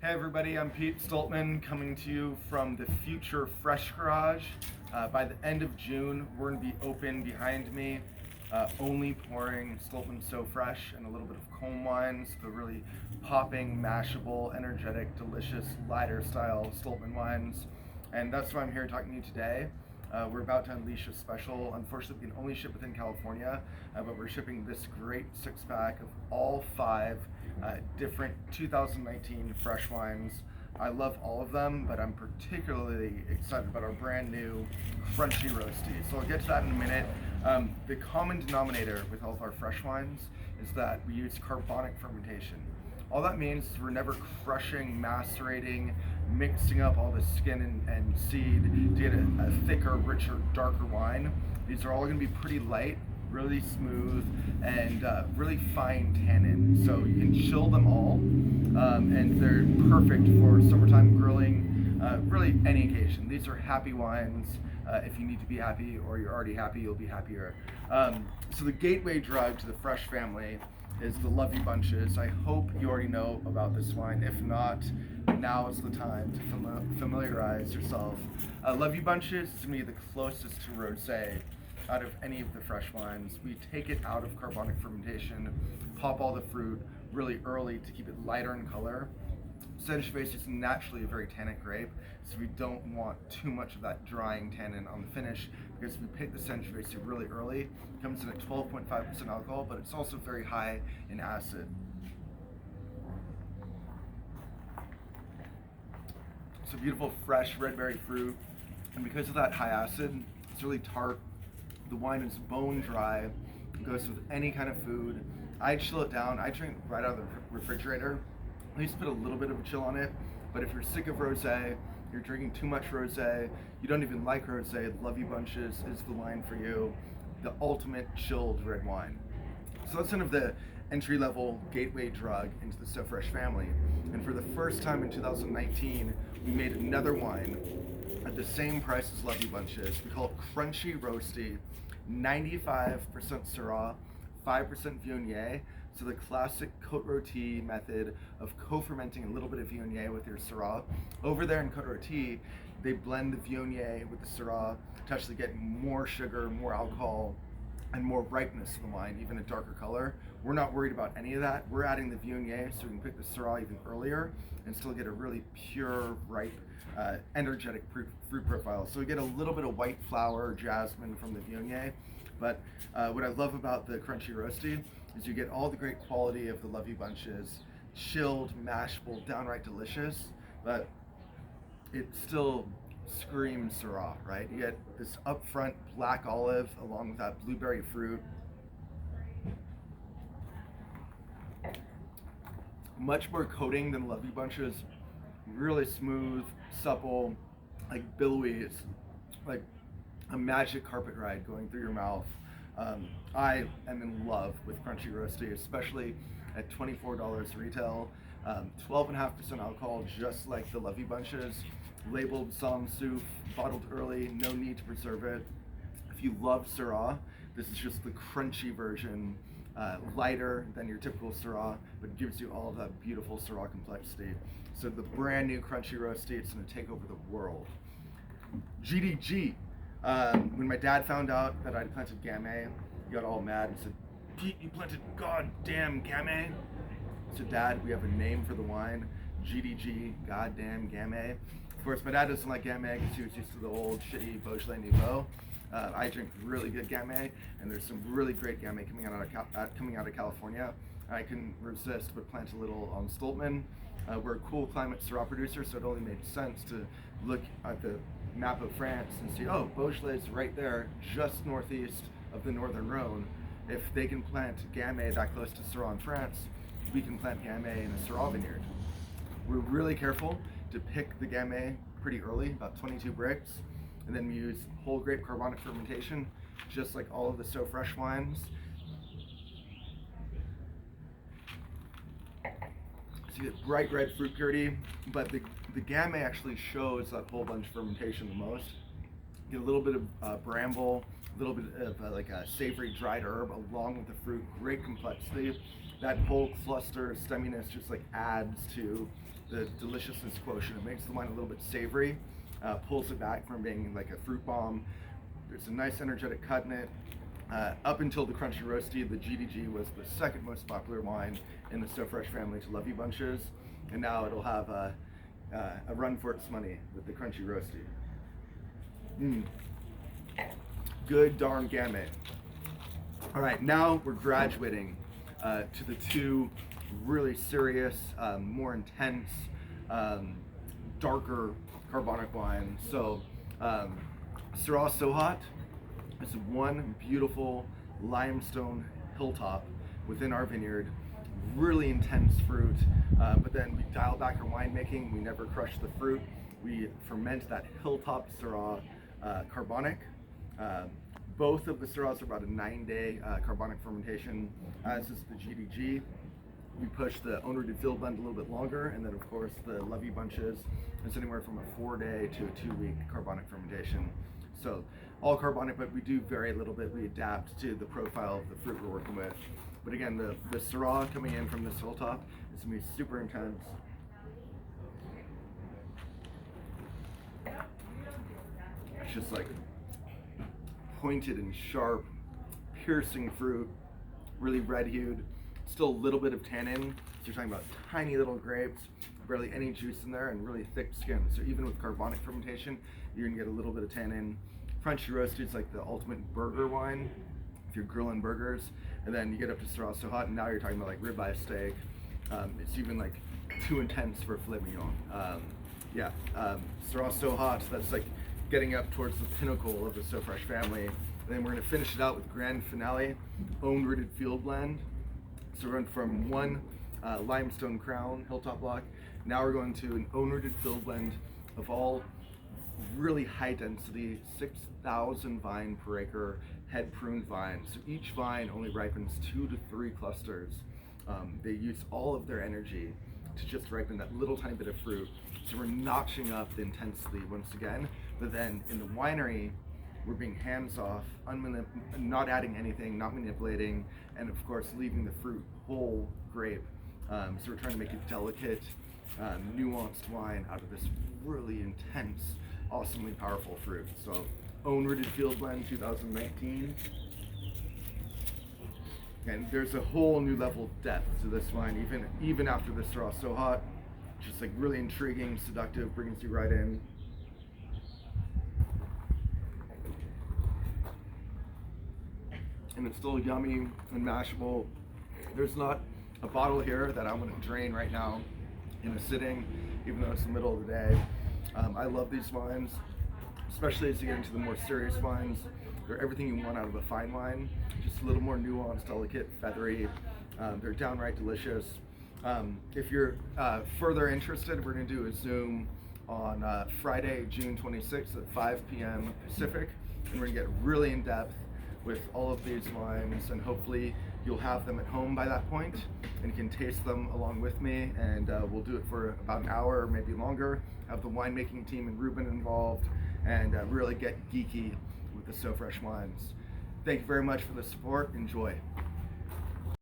Hey everybody, I'm Pete Stoltman coming to you from the future Fresh Garage. By the end of June, we're going to be open behind me, only pouring Stoltman So Fresh and a little bit of comb wines, the really popping, mashable, energetic, delicious, lighter style Stoltman wines. And that's why I'm here talking to you today. We're about to unleash a special. Unfortunately, we can only ship within California, but we're shipping this great six-pack of all five different 2019 fresh wines. I love all of them, but I'm particularly excited about our brand new crunchy roasty. So I'll get to that in a minute. The common denominator with all of our fresh wines is that we use carbonic fermentation. All that means is we're never crushing, macerating, mixing up all the skin and seed to get a thicker, richer, darker wine. These are all going to be pretty light, really smooth, and really fine tannin. So you can chill them all, and they're perfect for summertime grilling, really any occasion. These are happy wines. If you need to be happy or you're already happy, you'll be happier. So the gateway drug to the fresh family is the Love You Bunches. I hope you already know about this wine. If not, now is the time to familiarize yourself. Love You Bunches is to me the closest to rosé out of any of the fresh wines. We take it out of carbonic fermentation, pop all the fruit really early to keep it lighter in color. Sangiovese is naturally a very tannic grape, so we don't want too much of that drying tannin on the finish, because we pick the Sangiovese really early. It comes in at 12.5% alcohol, but it's also very high in acid. So beautiful, fresh red berry fruit, and because of that high acid, it's really tart. The wine is bone dry. It goes with any kind of food. I chill it down. I drink right out of the refrigerator. At least put a little bit of a chill on it. But if you're sick of rosé, you're drinking too much rosé, you don't even like rosé, Love You Bunches is the wine for you. The ultimate chilled red wine. So that's kind of the entry-level gateway drug into the So Fresh family. And for the first time in 2019, we made another wine at the same price as Love You Bunches. We call it Crunchy Roasty, 95% Syrah, 5% Viognier. So the classic Côte Rôtie method of co-fermenting a little bit of Viognier with your Syrah. Over there in Côte Rôtie, they blend the Viognier with the Syrah to actually get more sugar, more alcohol, and more ripeness to the wine, even a darker color. We're not worried about any of that. We're adding the Viognier so we can pick the Syrah even earlier and still get a really pure, ripe, energetic fruit profile. So we get a little bit of white flower, jasmine from the Viognier. But what I love about the Crunchy Roasty is you get all the great quality of the Love You Bunches, chilled, mashable, downright delicious, but it still screams Syrah, right? You get this upfront black olive along with that blueberry fruit. Much more coating than Love You Bunches. Really smooth, supple, like billowy. It's like a magic carpet ride going through your mouth. I am in love with Crunchy Roasty, especially at $24 retail. 12.5% alcohol, just like the Love You Bunches. Labeled Somme Souf, bottled early, no need to preserve it. If you love Syrah, this is just the crunchy version, lighter than your typical Syrah, but gives you all of that beautiful Syrah complexity. So the brand new Crunchy Roasty, it's going to take over the world. GDG. When my dad found out that I'd planted Gamay, he got all mad and said, "Pete, you planted goddamn Gamay?" I said, "Dad, we have a name for the wine, GDG, goddamn Gamay." Of course, my dad doesn't like Gamay because he was used to the old shitty Beaujolais Nouveau. I drink really good Gamay, and there's some really great Gamay coming out of California. I couldn't resist but plant a little on Stoltman. We're a cool climate Syrah producer, so it only made sense to look at the map of France and see, oh, Beaujolais is right there, just northeast of the Northern Rhone. If they can plant Gamay that close to Syrah in France, we can plant Gamay in a Syrah vineyard. We're really careful to pick the Gamay pretty early, about 22 bricks, and then we use whole grape carbonic fermentation, just like all of the So Fresh wines. So you get bright red fruit purity, but the Gamay actually shows that whole bunch fermentation the most. You get a little bit of bramble, a little bit of like a savory dried herb along with the fruit, great complexity. That whole cluster stemminess just like adds to the deliciousness quotient. It makes the wine a little bit savory, pulls it back from being like a fruit bomb. There's a nice energetic cut in it. Up until the Crunchy Roasty, the GDG was the second most popular wine in the So Fresh family to Lovey Bunches, and now it'll have a run for its money with the Crunchy Roasty. Good darn gamut. All right, now we're graduating to the two really serious, more intense, darker carbonic wines. So, Syrah So Hot is one beautiful limestone hilltop within our vineyard. Really intense fruit, but then we dial back our winemaking. We never crush the fruit. We ferment that hilltop Syrah carbonic. Both of the Syrahs are about a 9-day carbonic fermentation, as is the GDG. We push the own-rooted field blend a little bit longer, and then of course the Lovey Bunches is anywhere from a 4-day to a 2-week carbonic fermentation. So all carbonic, but we do vary a little bit. We adapt to the profile of the fruit we're working with. But again, the Syrah coming in from this hilltop is gonna be super intense. It's just like pointed and sharp, piercing fruit, really red hued, still a little bit of tannin. So you're talking about tiny little grapes, barely any juice in there, and really thick skin. So even with carbonic fermentation, you're gonna get a little bit of tannin. Crunchy Roasted is like the ultimate burger wine if you're grilling burgers. And then you get up to Syrah So Hot, and now you're talking about like ribeye steak. It's even like too intense for filet mignon. Syrah So Hot, that's like getting up towards the pinnacle of the So Fresh family. And then we're gonna finish it out with grand finale, own rooted field blend. So we're going from one limestone crown hilltop block. Now we're going to an own rooted field blend of all really high density, 6,000 vine per acre head pruned vines. So each vine only ripens 2 to 3 clusters. They use all of their energy to just ripen that little tiny bit of fruit. So we're notching up the intensity once again, but then in the winery, we're being hands-off, not adding anything, not manipulating, and of course leaving the fruit whole grape. So we're trying to make a delicate, nuanced wine out of this really intense, awesomely powerful fruit. So own rooted field blend 2019. And there's a whole new level of depth to this wine, even after the Syrah So Hot. Just like really intriguing, seductive, brings you right in. And it's still yummy and mashable. There's not a bottle here that I'm gonna drain right now in a sitting, even though it's the middle of the day. I love these wines, especially as you get into the more serious wines. They're everything you want out of a fine wine, just a little more nuanced, delicate, feathery. They're downright delicious. If you're further interested, we're gonna do a Zoom on Friday, June 26th at 5 p.m. Pacific, and we're gonna get really in depth with all of these wines, and hopefully you'll have them at home by that point and you can taste them along with me, and we'll do it for about an hour or maybe longer, have the winemaking team and Ruben involved, and really get geeky with the So Fresh wines. Thank you very much for the support. Enjoy.